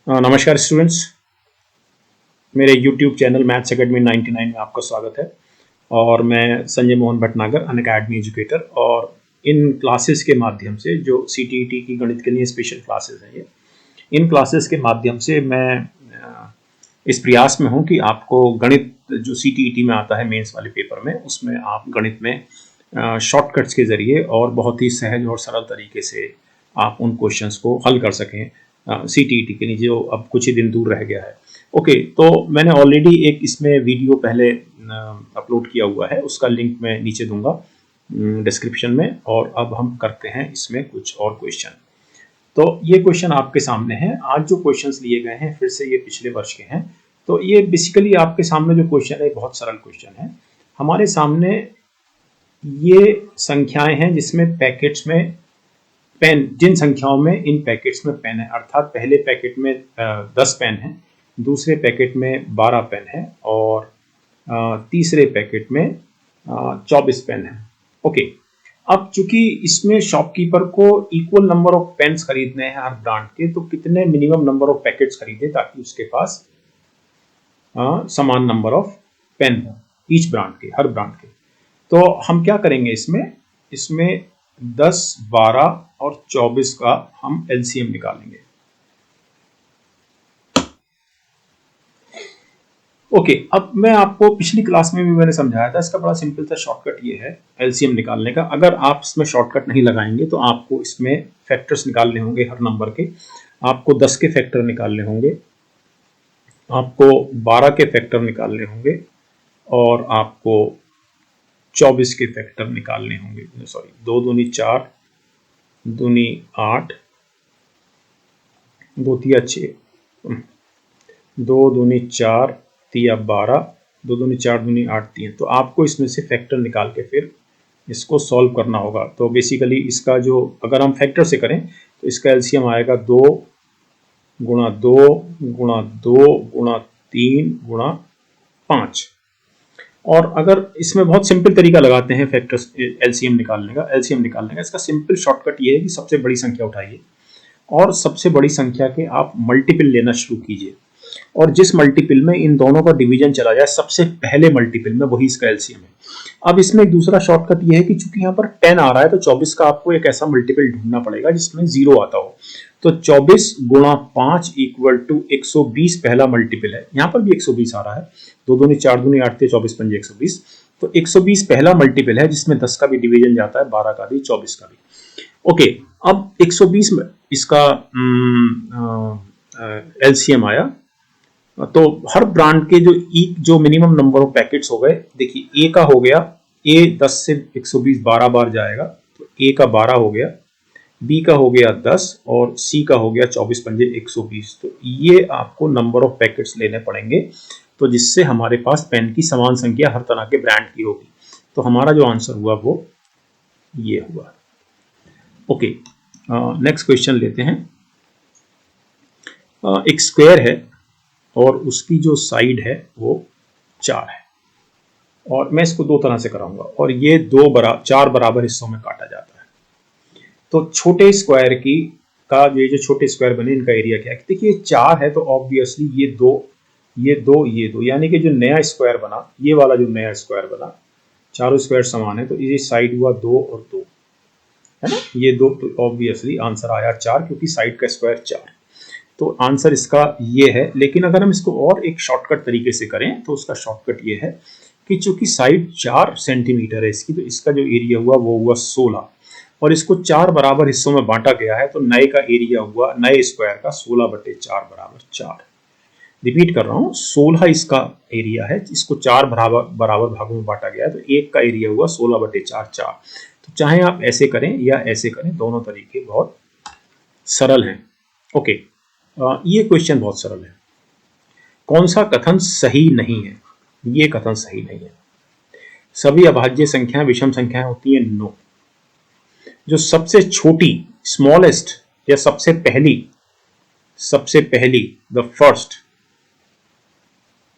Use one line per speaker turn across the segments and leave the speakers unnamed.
नमस्कार स्टूडेंट्स, मेरे YouTube channel maths academy 99 में आपका स्वागत है। और मैं संजय मोहन भटनागर, अनअकैडमी एजुकेटर, और इन क्लासेस के माध्यम से जो CTET की गणित के लिए स्पेशल क्लासेस हैं, ये इन क्लासेस के माध्यम से मैं इस प्रयास में हूँ कि आपको गणित जो CTET में आता है मेंस वाले पेपर में, उसमें आप गणित में शॉर्टकट्स के ज़रिए और बहुत ही सहज और सरल तरीके से आप उन क्वेश्चंस को हल कर सकें CTET के लिए, जो अब कुछ ही दिन दूर रह गया है। ओके, तो मैंने ऑलरेडी एक इसमें वीडियो पहले अपलोड किया हुआ है, उसका लिंक मैं नीचे दूंगा डिस्क्रिप्शन में। और अब हम करते हैं इसमें कुछ और क्वेश्चन। तो ये क्वेश्चन आपके सामने है। आज जो क्वेश्चंस लिए गए हैं फिर से ये पिछले वर्ष के हैं। तो ये बेसिकली आपके सामने जो क्वेश्चन है बहुत सरल क्वेश्चन है। हमारे सामने ये संख्याएं हैं जिसमें पैकेट्स में पेन, जिन संख्याओं में इन पैकेट्स में पेन है, अर्थात पहले पैकेट में 10 पेन है, दूसरे पैकेट में 12 पेन है, और तीसरे पैकेट में 24 पेन है। ओके, अब चूंकि इसमें शॉपकीपर को इक्वल नंबर ऑफ पेन्स खरीदने हैं हर ब्रांड के, तो कितने मिनिमम नंबर ऑफ पैकेट्स खरीदे ताकि उसके पास समान नंबर ऑफ पेन हो ईच ब्रांड के, हर ब्रांड के। तो हम क्या करेंगे इसमें 10, 12 और 24 का हम LCM निकालेंगे। ओके, अब मैं आपको पिछली क्लास में भी मैंने समझाया था, इसका बड़ा सिंपल सा शॉर्टकट ये है LCM निकालने का। अगर आप इसमें शॉर्टकट नहीं लगाएंगे तो आपको इसमें फैक्टर्स निकालने होंगे हर नंबर के। आपको 10 के फैक्टर निकालने होंगे, आपको 12 के फैक्टर निकालने होंगे, और आपको 24 के फैक्टर निकालने होंगे। सॉरी, 2 दूनी 4, दूनी 8, 2 तिया 6, 2 दूनी 4, तिया 12, 2 दूनी 4, दूनी 8, 3। तो आपको इसमें से फैक्टर निकाल के फिर इसको सॉल्व करना होगा। तो बेसिकली इसका जो, अगर हम फैक्टर से करें तो इसका LCM आएगा 2 गुणा 2 गुणा 2 गुणा 3 गुणा 5। और अगर इसमें बहुत सिंपल तरीका लगाते हैं फैक्टर्स LCM निकालने का, इसका सिंपल शॉर्टकट ये है कि सबसे बड़ी संख्या उठाइए और सबसे बड़ी संख्या के आप मल्टीपल लेना शुरू कीजिए, और जिस मल्टीपल में इन दोनों का डिवीजन चला जाए सबसे पहले मल्टीपल में, वही इसका LCM है। अब इसमें एक दूसरा शॉर्टकट ये है कि चूंकि यहाँ पर 10 आ रहा है तो 24 का आपको एक ऐसा मल्टीपल ढूंढना पड़ेगा जिसमें 0 आता हो। तो 24 गुणा 5 इक्वल टू 120 पहला मल्टीपल है। यहाँ पर भी 120 आ रहा है, 2 दूनी 4 दूनी 8, 24 पंजे 120। तो 120 पहला मल्टीपल है जिसमें 10 का भी डिवीजन जाता है, 12 का भी, 24 का भी। ओके, अब 120 में इसका LCM आया। तो हर ब्रांड के जो मिनिमम नंबर ऑफ पैकेट्स हो गए, देखिए A का हो गया, A 10 से 120 12 बार जाएगा, तो A का 12 हो गया, B का हो गया 10, और C का हो गया 24 पंजे 120। तो ये आपको नंबर ऑफ पैकेट्स लेने पड़ेंगे, तो जिससे हमारे पास पेन की समान संख्या हर तरह के ब्रांड की होगी। तो हमारा जो आंसर हुआ वो ये हुआ। ओके, नेक्स्ट क्वेश्चन लेते हैं। एक स्क्वायर है और उसकी जो साइड है वो 4 है, और मैं इसको 2 तरह से कराऊंगा, और ये 4 बराबर हिस्सों में काटा जाता है। तो छोटे स्क्वायर की का ये जो छोटे स्क्वायर बने, इनका एरिया क्या है? देखिए 4 है तो ऑब्वियसली ये दो, यानी कि जो नया स्क्वायर बना, ये वाला जो नया स्क्वायर बना, चारों स्क्वायर समान है, तो ये साइड हुआ 2 और 2, है ना, ये 2। तो ऑब्वियसली आंसर आया 4, क्योंकि साइड का स्क्वायर 4। तो आंसर इसका ये है। लेकिन अगर हम इसको और एक शॉर्टकट तरीके से करें तो उसका शॉर्टकट ये है कि चूंकि साइड 4 सेंटीमीटर है इसकी, तो इसका जो एरिया हुआ वो हुआ 16, और इसको 4 बराबर हिस्सों में बांटा गया है, तो नए का एरिया हुआ, नए स्क्वायर का 16/4 बराबर 4। रिपीट कर रहा हूँ, 16 इसका एरिया है, इसको 4 बराबर भागों में बांटा गया है, तो एक का एरिया हुआ 16/4 4। तो चाहे आप ऐसे करें या ऐसे करें, दोनों तरीके बहुत सरल हैं। ओके, ये क्वेश्चन बहुत सरल है। कौन सा कथन सही नहीं है? ये कथन सही नहीं है। सभी अभाज्य संख्याएं विषम संख्याएं होती हैं? नो। जो सबसे छोटी, स्मॉलेस्ट, या सबसे पहली, द फर्स्ट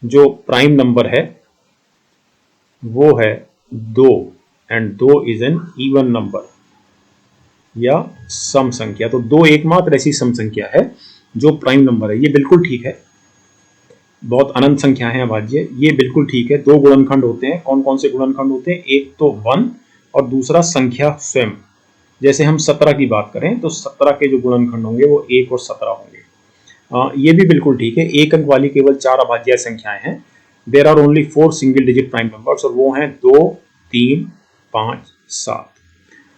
जो प्राइम नंबर है वो है 2, and 2 is an even number या सम संख्या। तो 2 एकमात्र ऐसी सम संख्या है जो प्राइम नंबर है, ये बिल्कुल ठीक है, बहुत अनंत संख्या है अभाज्य, ये बिल्कुल ठीक है। दो गुणनखंड होते हैं, कौन कौन से गुणनखंड होते हैं? एक तो 1 और दूसरा संख्या स्वयं। जैसे हम 17 की बात करें तो 17 के जो गुणनखंड होंगे वो 1 और 17 होंगे। ये भी बिल्कुल ठीक है। एक अंक वाली केवल 4 अभाज्य संख्याएं हैं। There are only 4 single digit prime numbers, और वो हैं 2, 3, 5, 7।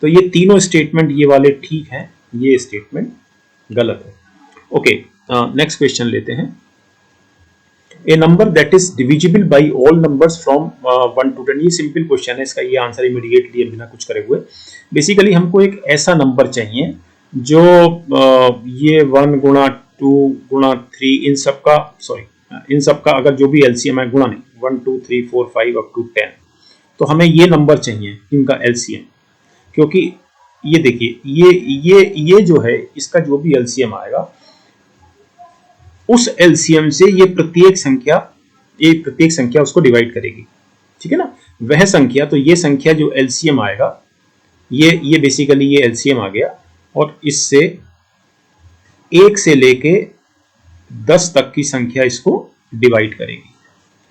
तो ये तीनों स्टेटमेंट ये वाले ठीक हैं, ये स्टेटमेंट गलत है। ओके, नेक्स्ट क्वेश्चन लेते हैं। A number that is divisible by all numbers from 1 to 10। ये सिंपल क्वेश्चन है, इसका ये आंसर इमीडिएटली बिना कुछ करे हुए। बेसिकली हमको एक ऐसा नंबर चाहिए जो ये 1 गुणा 2 गुणा 3 इन सब का अगर जो भी एलसीएम है, गुणा नहीं, 1 2 3 4 5 अप टू 10, तो हमें ये नंबर चाहिए इनका एलसीएम। क्योंकि ये देखिए, ये जो है, इसका जो भी एलसीएम आएगा उस एलसीएम से ये प्रत्येक संख्या उसको डिवाइड करेगी, ठीक है ना। वह संख्या, तो ये संख्या जो एलसीएम आएगा, ये बेसिकली ये एलसीएम आ गया, और इससे 1 से लेके 10 तक की संख्या इसको डिवाइड करेगी,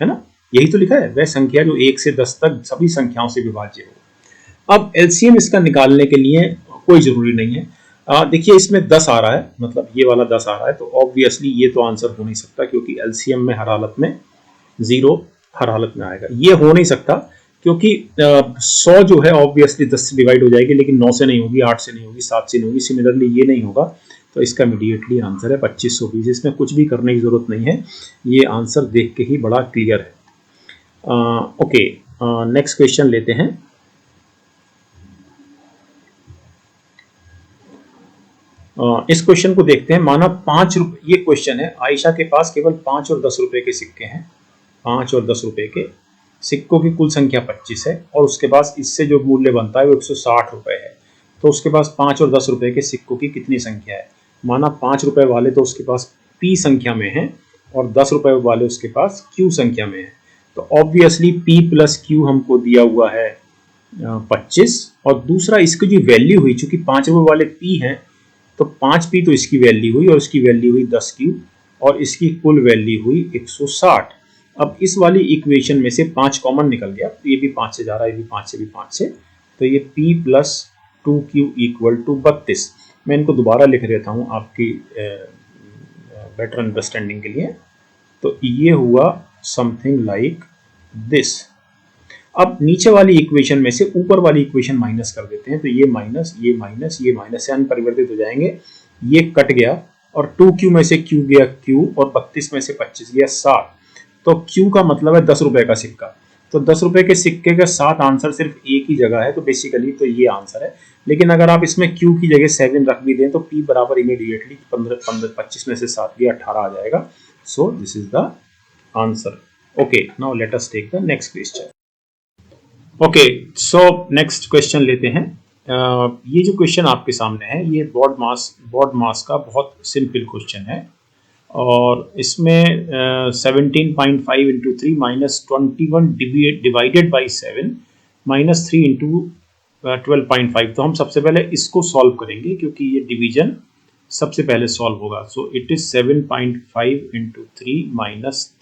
है ना। यही तो लिखा है, वह संख्या जो 1 से 10 तक सभी संख्याओं से विभाज्य हो। अब एलसीएम इसका निकालने के लिए कोई जरूरी नहीं है। देखिए, इसमें 10 आ रहा है, मतलब ये वाला 10 आ रहा है, तो ऑब्वियसली ये तो आंसर हो नहीं सकता, क्योंकि एलसीएम में हर हालत में 0 हर हालत में आएगा। ये हो नहीं सकता क्योंकि 100 जो है ऑब्वियसली 10 से डिवाइड हो जाएगी, लेकिन 9 से नहीं होगी, 8 से नहीं होगी, 7 से नहीं होगी। सिमिलरली ये नहीं होगा, तो इसका इमीडिएटली आंसर है 2520। इसमें कुछ भी करने की जरूरत नहीं है, ये आंसर देख के ही बड़ा क्लियर है। ओके, नेक्स्ट क्वेश्चन लेते हैं। इस क्वेश्चन को देखते हैं। माना 5 रुपए, ये क्वेश्चन है, आयशा के पास केवल 5 और 10 रुपए के सिक्के हैं। 5 और 10 रुपए के सिक्कों की कुल संख्या 25 है, और उसके पास इससे जो मूल्य बनता है वो 160 रुपए है। तो उसके पास 5 और 10 रुपए के सिक्कों की कितनी संख्या है? माना 5 रुपए वाले तो उसके पास P संख्या में है, और 10 रुपए वाले उसके पास Q संख्या में है। तो ऑब्वियसली P प्लस Q हमको दिया हुआ है 25, और दूसरा इसकी जो वैल्यू हुई, चूंकि 5 रुपए वाले P हैं, तो 5P तो इसकी वैल्यू हुई, और इसकी वैल्यू हुई 10Q, और इसकी कुल वैल्यू हुई 160। अब इस वाली इक्वेशन में से 5 कॉमन निकल गया, तो ये भी 5 से जा रहा है, ये भी 5 से, भी 5 से, तो ये P plus 2Q equal to 32। मैं इनको दोबारा लिख देता हूँ आपकी बेटर अंडरस्टैंडिंग के लिए। तो ये हुआ समथिंग लाइक दिस। अब नीचे वाली इक्वेशन में से ऊपर वाली इक्वेशन माइनस कर देते हैं, तो ये माइनस, ये माइनस, ये माइनस से अनपरिवर्तित हो जाएंगे, ये कट गया, और 2Q में से Q गया Q, और 32 में से 25 गया 7। तो Q का मतलब है 10 रुपए का सिक्का। तो 10 रुपए के सिक्के का 7 आंसर सिर्फ एक ही जगह है, तो बेसिकली तो ये आंसर है। लेकिन अगर आप इसमें Q की जगह 7 रख भी दें, तो P बराबर इमीडिएटली 25 में से 7 गया 18 आ जाएगा। So this is the answer. Okay, now let us take the next question. Okay, so next question लेते हैं। ये जो क्वेश्चन आपके सामने है, ये बोर्ड मास का बहुत सिंपल क्वेश्चन है, और इसमें 17.5 into 3 minus 21 divided by 7 minus 3 into 12.5। तो हम सबसे पहले इसको सॉल्व करेंगे, क्योंकि ये डिवीजन सबसे पहले सॉल्व होगा। So it is 7.5 into 3 minus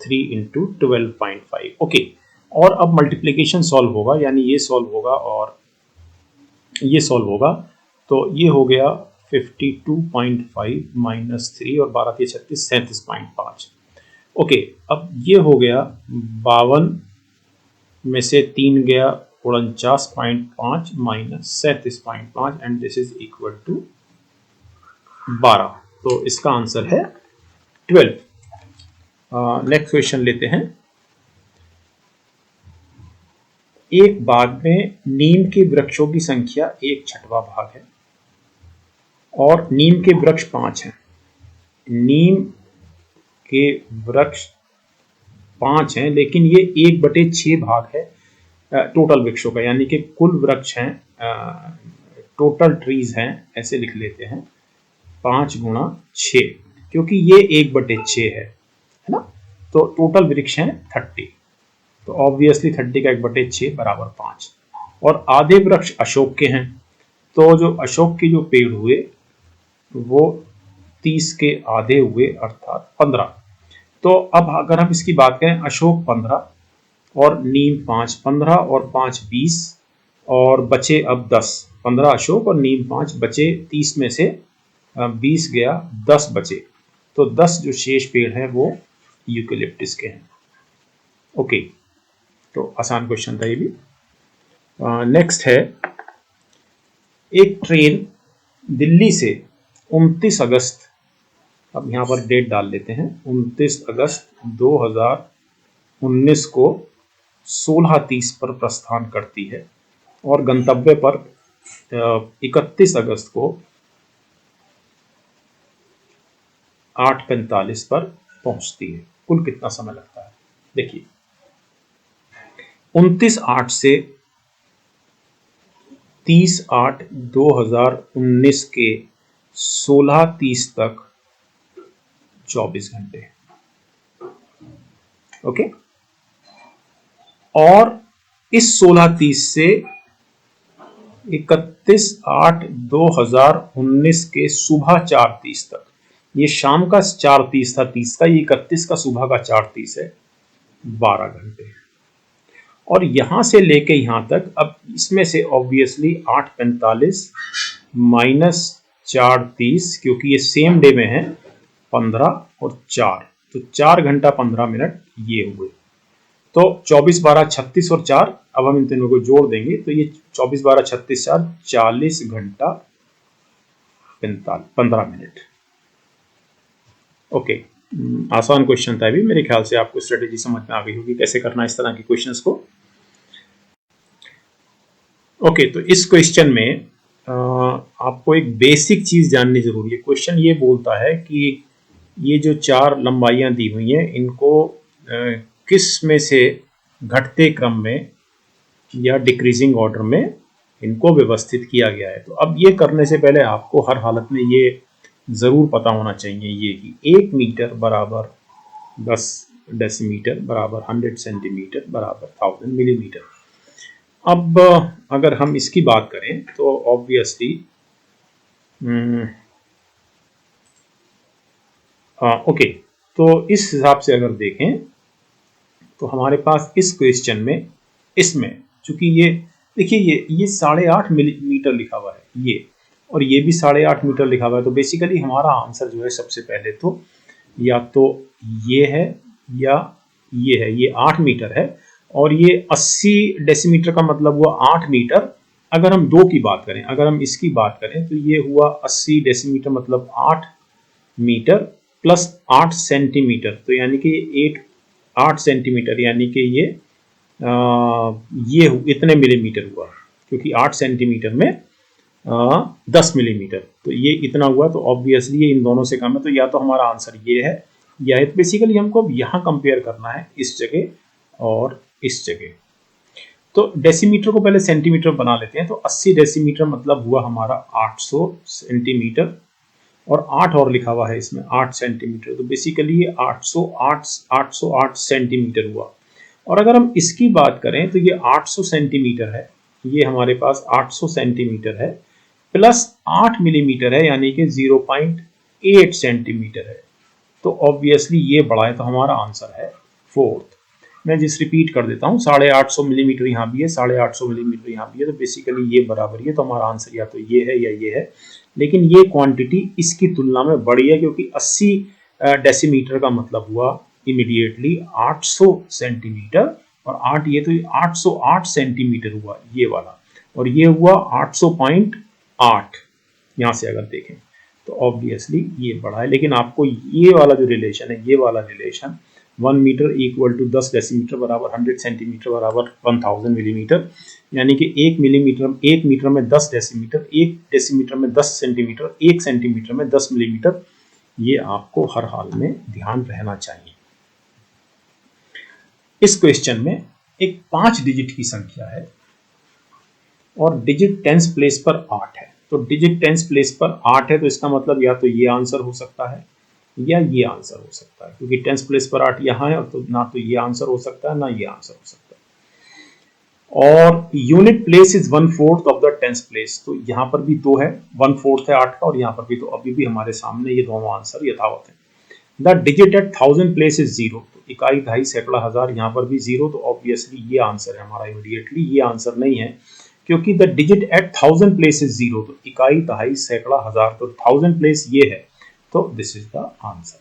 3 into 12.5। Okay, और अब मल्टीप्लिकेशन सॉल्व होगा, यानी ये सॉल्व होगा और ये सॉल्व होगा, तो ये हो गया 52.5 माइनस 3 और 12 3 36 37.5। ओके, अब ये हो गया 52 में से 3 गया 49.5 minus 37.5, and this is equal to 12। तो इसका आंसर है 12। नेक्स्ट क्वेश्चन लेते हैं। एक बाग में नीम के वृक्षों की संख्या 1/6 भाग है, और नीम के वृक्ष 5 हैं। नीम के वृक्ष 5 हैं, लेकिन ये 1/6 भाग है टोटल वृक्षों का, यानी कि कुल वृक्ष हैं, टोटल ट्रीज हैं, ऐसे लिख लेते हैं 5 गुणा 6, क्योंकि ये 1/6 है ना। तो टोटल वृक्ष हैं 30, तो ऑब्वियसली 30 का 1/6 बराबर 5। और आधे वृक्ष अशोक के हैं, तो जो अशोक के जो पेड़ हुए वो 30 के आधे हुए अर्थात 15। तो अब अगर हम इसकी बात करें, अशोक 15 और नीम 5, 15 और 5 20 और बचे अब 10। 15 अशोक और नीम 5 बचे, 30 में से 20 गया, 10 बचे। तो 10 जो शेष पेड़ हैं वो यूकेलिप्टिस के हैं। ओके, तो आसान क्वेश्चन था ये भी। नेक्स्ट है, एक ट्रेन दिल्ली से 29 अगस्त, अब यहाँ पर डेट डाल लेते हैं, 29 अगस्त 2019 को 16:30 पर प्रस्थान करती है और गंतव्य पर 31 अगस्त को 8:45 पर पहुंचती है। कुल कितना समय लगता है? देखिए, 29/8 से 30/8/2019 के 16:30 तक 24 घंटे। ओके, और इस 16:30 से 31/8/2019 के सुबह 4:30 तक, ये शाम का 4:30 था 30 का, ये 31 का सुबह का 4:30 है, 12 घंटे। और यहां से लेके यहां तक, अब इसमें से ऑब्वियसली 8:45 माइनस 4:30, क्योंकि ये सेम डे में है, 15 और 4, तो 4 घंटा 15 मिनट ये हुए। तो 24 12 36 और 4, अब हम इन तीनों को जोड़ देंगे तो ये 24 12 36 4, 40 घंटा 15 मिनट। ओके, आसान क्वेश्चन था भी, मेरे ख्याल से आपको स्ट्रेटेजी समझ में आ गई होगी कैसे करना इस तरह के क्वेश्चंस को। ओके, तो इस क्वेश्चन में आपको एक बेसिक चीज जाननी जरूरी है। क्वेश्चन ये बोलता है कि ये जो 4 लंबाइयां दी हुई हैं, इनको किस में से घटते क्रम में या डिक्रीजिंग ऑर्डर में इनको व्यवस्थित किया गया है। तो अब ये करने से पहले आपको हर हालत में ये जरूर पता होना चाहिए ये कि 1 मीटर बराबर 10 डेसीमीटर बराबर 100 सेंटीमीटर बराबर 1000 मिलीमीटर। अब अगर हम इसकी बात करें तो ऑब्वियसली ओके, तो इस हिसाब से अगर देखें तो हमारे पास इस क्वेश्चन में, इसमें चूंकि ये देखिए, ये 8.5 मिलीमीटर लिखा हुआ है ये, और ये भी 8.5 मीटर लिखा हुआ है। तो बेसिकली हमारा आंसर जो है, सबसे पहले तो या तो ये है या ये है। ये 8 मीटर है और ये 80 डेसीमीटर का मतलब हुआ 8 मीटर। अगर हम 2 की बात करें, अगर हम इसकी बात करें तो ये हुआ 80 डेसीमीटर मतलब 8 मीटर प्लस 8 सेंटीमीटर, तो यानी कि 8 सेंटीमीटर, यानी कि ये इतने मिलीमीटर हुआ, क्योंकि 8 सेंटीमीटर में 10 मिलीमीटर, तो ये इतना हुआ। तो ऑब्वियसली ये इन दोनों से कम है, तो या तो हमारा आंसर ये है या है। बेसिकली हमको अब यहाँ कंपेयर करना है, इस जगह और इस जगह। तो डेसीमीटर को पहले सेंटीमीटर बना लेते हैं। तो 80 डेसीमीटर मतलब हुआ हमारा 800 सेंटीमीटर, और 8 और लिखा हुआ है इसमें 8 सेंटीमीटर, तो बेसिकली ये 808 सेंटीमीटर हुआ। और अगर हम इसकी बात करें तो ये 800 सेंटीमीटर है, ये हमारे पास 800 सेंटीमीटर है प्लस 8 मिलीमीटर है, यानी कि 0.8 सेंटीमीटर है। तो ऑब्वियसली ये बड़ा है, तो हमारा आंसर है 4th। मैं जिस रिपीट कर देता हूँ, 850 मिलीमीटर यहाँ भी है, 850 मिलीमीटर यहाँ भी है, तो बेसिकली ये बराबर है। तो हमारा आंसर या तो ये है या ये है, लेकिन ये क्वांटिटी इसकी तुलना में बड़ी है, क्योंकि 80 डेसीमीटर का मतलब हुआ इमीडिएटली 800 सेंटीमीटर, और 8 ये तो 808 सेंटीमीटर हुआ ये वाला, और ये हुआ 800.8। यहाँ से अगर देखें तो ऑब्वियसली ये बड़ा है। लेकिन आपको ये वाला जो रिलेशन है, ये वाला relation 1 metre equal to 10 decimetre बराबर 100 सेंटीमीटर बराबर 1000 मिलीमीटर, यानी कि 1 मीटर में 10 डेसीमीटर, 1 डेसीमीटर में 10 सेंटीमीटर, 1 सेंटीमीटर में 10 मिलीमीटर, ये आपको हर हाल में ध्यान रहना चाहिए। इस क्वेश्चन में एक 5 डिजिट की संख्या है और डिजिट टेंस प्लेस पर 8 है। तो डिजिट टेंस प्लेस पर 8 है, तो इसका मतलब या तो ये आंसर हो सकता है या ये आंसर हो सकता है, क्योंकि टेंस प्लेस पर 8 यहाँ है, तो ना तो ये आंसर हो सकता है ना ये आंसर हो सकता है। और unit place is 1/4 of the 10th place. तो यहाँ पर भी 2 है, 1/4 है 8 का, और यहाँ पर भी तो अभी भी हमारे सामने ये दोनों आंसर यथावत है। The digit at 1000 place is 0। तो इकाई, दहाई, सैकड़ा, हजार, यहाँ पर भी 0। तो ऑब्वियसली ये आंसर है हमारा इमीडिएटली। ये आंसर नहीं है क्योंकि the digit at 1000 place is 0। तो इकाई, दहाई, सैकड़ा, हजार, तो 1000 प्लेस ये है, तो this is the answer.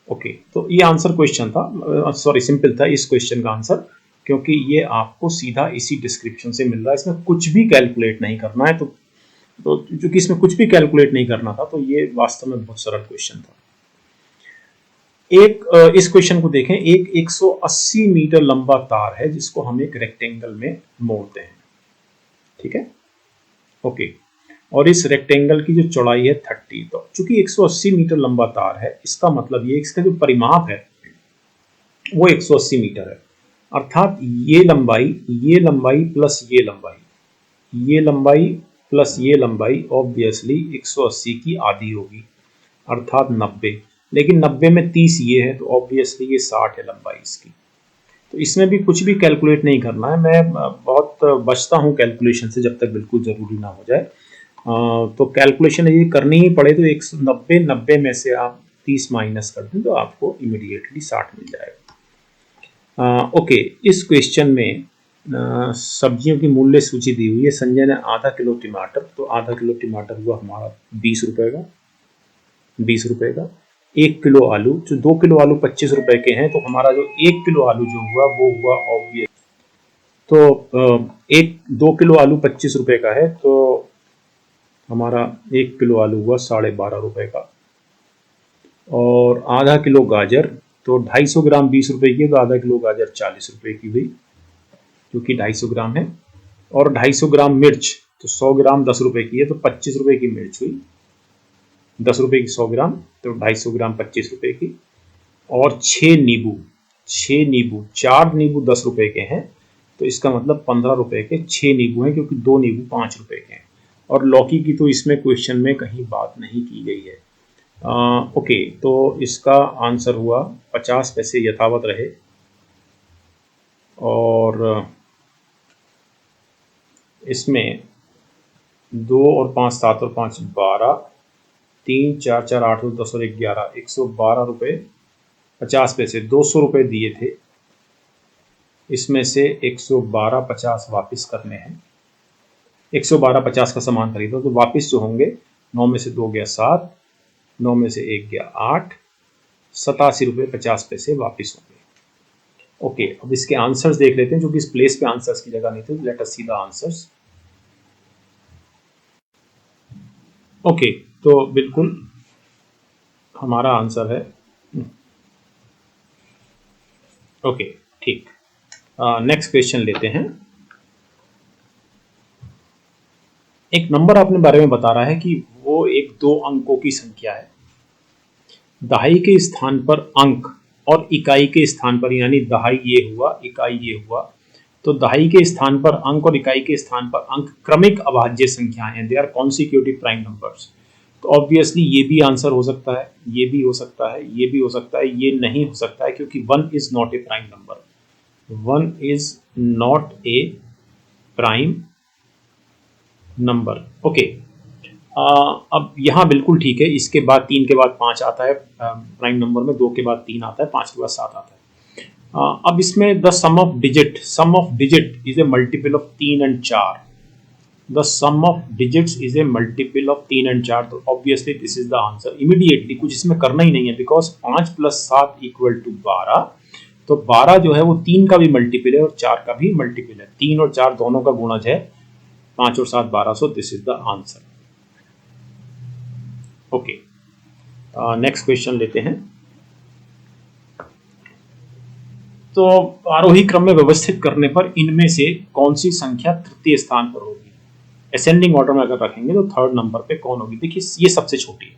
Okay, तो ये आंसर क्वेश्चन था, सॉरी सिंपल था इस क्वेश्चन का आंसर, क्योंकि ये आपको सीधा इसी डिस्क्रिप्शन से मिल रहा है। इसमें कुछ भी कैलकुलेट नहीं करना है, तो क्योंकि इसमें कुछ भी कैलकुलेट नहीं करना था, तो ये वास्तव में बहुत सरल क्वेश्चन था। इस क्वेश्चन को देखें। एक 180 मीटर लंबा तार है जिसको हम एक रेक्टेंगल में मोड़ते हैं, ठीक है, ओके। और इस रेक्टेंगल की जो चौड़ाई है 30। तो चूंकि 180 मीटर लंबा तार है, इसका मतलब ये इसका जो परिमाप है वो 180 मीटर है। अर्थात ये लंबाई प्लस ये लंबाई प्लस ये लंबाई ऑब्वियसली 180 की आधी होगी, अर्थात 90। लेकिन 90 में 30 ये है, तो ऑब्वियसली ये 60 है लंबाई इसकी। तो इसमें भी कुछ भी कैलकुलेट नहीं करना है। मैं बहुत बचता हूँ कैलकुलेशन से जब तक बिल्कुल ज़रूरी ना हो जाए। तो कैलकुलेशन यदि करनी ही पड़े तो 190 में से आप 30 माइनस कर दें तो आपको इमीडिएटली 60 मिल जाएगा। ओके, इस क्वेश्चन में सब्जियों की मूल्य सूची दी हुई है। संजय ने आधा किलो टमाटर, तो आधा किलो टमाटर हुआ हमारा 20 रुपए का। 1 किलो आलू, जो 2 किलो आलू 25 रुपए के हैं, तो हमारा जो 1 किलो आलू जो हुआ वो हुआ ऑब्वियस। तो 2 किलो आलू 25 रुपए का है, तो हमारा 1 किलो आलू हुआ 12.5 रुपए का। और आधा किलो गाजर, तो 250 ग्राम 20 रुपए की, तो आधा किलो गाजर 40 रुपए की हुई, जो कि 250 ग्राम है। और 250 ग्राम मिर्च, तो 100 ग्राम 10 रुपए की है, तो 25 रुपए की मिर्च हुई। 10 रुपए की 100 ग्राम, तो 250 ग्राम 25 रुपए की। और 6 नींबू, 4 नींबू 10 रुपए के हैं, तो इसका मतलब 15 रुपए के 6 नींबू हैं, क्योंकि 2 नींबू 5 रुपए के हैं। और लौकी की तो इसमें क्वेश्चन में कहीं बात नहीं की गई है। ओके, तो इसका आंसर हुआ 50 पैसे यथावत रहे। और इसमें 2 और 5 7 और 5 12, 3 4 4 8 10 और 11, 112 रुपये 50 पैसे, 200 रुपये दिए थे। इसमें से 112.50 वापस करने हैं। 112.50 का सामान खरीदो, तो वापस जो होंगे 9 में से 2 गया 7, 9 में से 1 गया 8, 87 रुपये 50 पैसे वापस होंगे। ओके, अब इसके आंसर्स देख लेते हैं, जो कि इस प्लेस पे आंसर्स की जगह नहीं थे। Let us see the answers. Okay, तो बिल्कुल हमारा आंसर है ओके, ठीक। नेक्स्ट क्वेश्चन लेते हैं। एक नंबर अपने बारे में बता रहा है कि वो एक 2 अंकों की संख्या है। दहाई के स्थान पर अंक और इकाई के स्थान पर, यानी दहाई ये हुआ, इकाई ये हुआ, तो दहाई के स्थान पर अंक और इकाई के स्थान पर अंक क्रमिक अभाज्य संख्याएं हैं। They are consecutive prime numbers. तो ऑब्वियसली ये भी आंसर हो सकता है, ये भी हो सकता है, ये भी हो सकता है, ये नहीं हो सकता है, क्योंकि 1 is not a prime number. 1 is not a prime number. Okay, अब यहाँ बिल्कुल ठीक है। इसके बाद 3 के बाद 5 आता है प्राइम नंबर में, 2 के बाद 3 आता है, 5 के बाद 7 आता है। अब इसमें the sum of digit is a multiple of 3 and 4। The sum of digits is a multiple of 3 and 4। तो obviously this is the answer. Immediately कुछ इसमें करना ही नहीं है, बिकॉज 5 + 7 = 12। तो 12 जो है वो 3 का भी मल्टीपल है और 4 का भी मल्टीपल है। 3 और 4 दोनों का गुणज है। 5 और 7 1200। This is the answer. Okay, next question लेते हैं। तो आरोही क्रम में व्यवस्थित करने पर इनमें से कौन सी संख्या तृतीय स्थान पर होगी? असेंडिंग ऑर्डर में अगर रखेंगे तो 3rd नंबर पे कौन होगी? देखिए, ये सबसे छोटी है,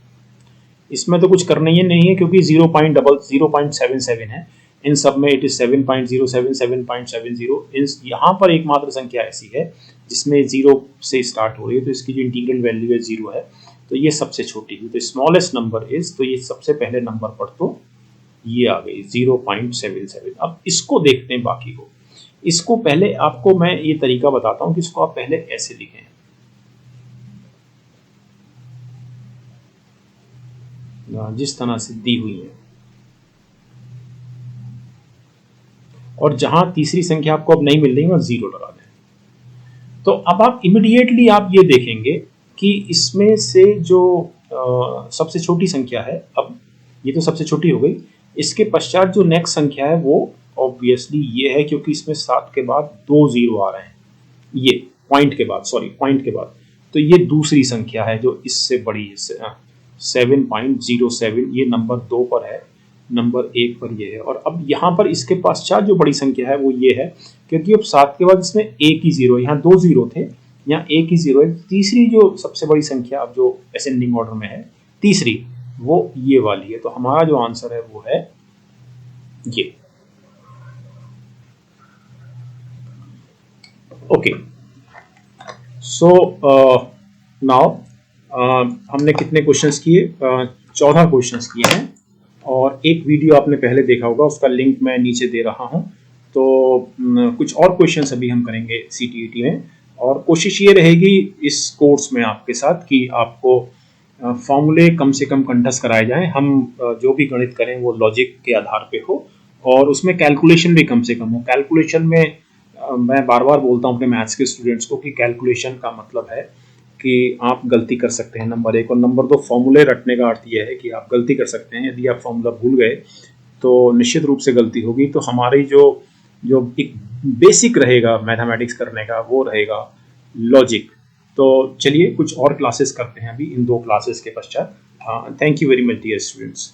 इसमें तो कुछ करना ही नहीं है, क्योंकि 0.77 है। इन सब में इट इज 7.07 7.70। यहाँ पर एकमात्र संख्या ऐसी है जिसमें 0 से स्टार्ट हो रही है, तो इसकी जो इंटीग्रल वैल्यू है 0 है, तो ये सबसे छोटी है। तो स्मॉलेस्ट नंबर इज, तो ये सबसे पहले नंबर पर तो ये आ गई 0.77। अब इसको देखते हैं बाकी को। इसको पहले आपको मैं ये तरीका बताता हूं कि इसको आप पहले ऐसे लिखें, जिस तरह से दी हुई है, और जहां तीसरी संख्या आपको अब नहीं मिल रही वहां 0 लगा दें। तो अब आप इमिडिएटली आप ये देखेंगे कि इसमें से जो सबसे छोटी संख्या है, अब ये तो सबसे छोटी हो गई, इसके पश्चात जो नेक्स्ट संख्या है वो ऑब्वियसली ये है, क्योंकि इसमें 7 के बाद 2 0 आ रहे हैं, ये पॉइंट के बाद, सॉरी पॉइंट के बाद, तो ये दूसरी संख्या है जो इससे बड़ी है, 7.07, ये नंबर 2 पर है, नंबर 1 पर ये है। और अब यहाँ पर इसके पश्चात जो बड़ी संख्या है वो ये है, क्योंकि अब 7 के बाद इसमें एक ही 0, यहाँ 2 0 थे, यहाँ एक ही 0 है। तीसरी जो सबसे बड़ी संख्या अब जो असेंडिंग ऑर्डर में है, तीसरी, वो ये वाली है। तो हमारा जो आंसर है वो है ये। ओके, सो नाउ हमने कितने क्वेश्चंस किए? 14 क्वेश्चंस किए हैं, और एक वीडियो आपने पहले देखा होगा, उसका लिंक मैं नीचे दे रहा हूं। तो कुछ और क्वेश्चंस अभी हम करेंगे CTET में, और कोशिश ये रहेगी इस कोर्स में आपके साथ कि आपको फॉर्मूले कम से कम कंठस्थ कराए जाएं। हम जो भी गणित करें वो लॉजिक के आधार पे हो, और उसमें कैलकुलेशन भी कम से कम हो। कैलकुलेशन में मैं बार बार बोलता हूँ अपने मैथ्स के स्टूडेंट्स को कि कैलकुलेशन का मतलब है कि आप गलती कर सकते हैं, नंबर 1, और नंबर 2, फॉर्मूले रटने का अर्थ यह है कि आप गलती कर सकते हैं। यदि आप फॉर्मूला भूल गए तो निश्चित रूप से गलती होगी। तो हमारी जो जो एक बेसिक रहेगा मैथमेटिक्स करने का वो रहेगा लॉजिक। तो चलिए कुछ और क्लासेस करते हैं अभी इन 2 क्लासेस के पश्चात। Thank you very much dear students.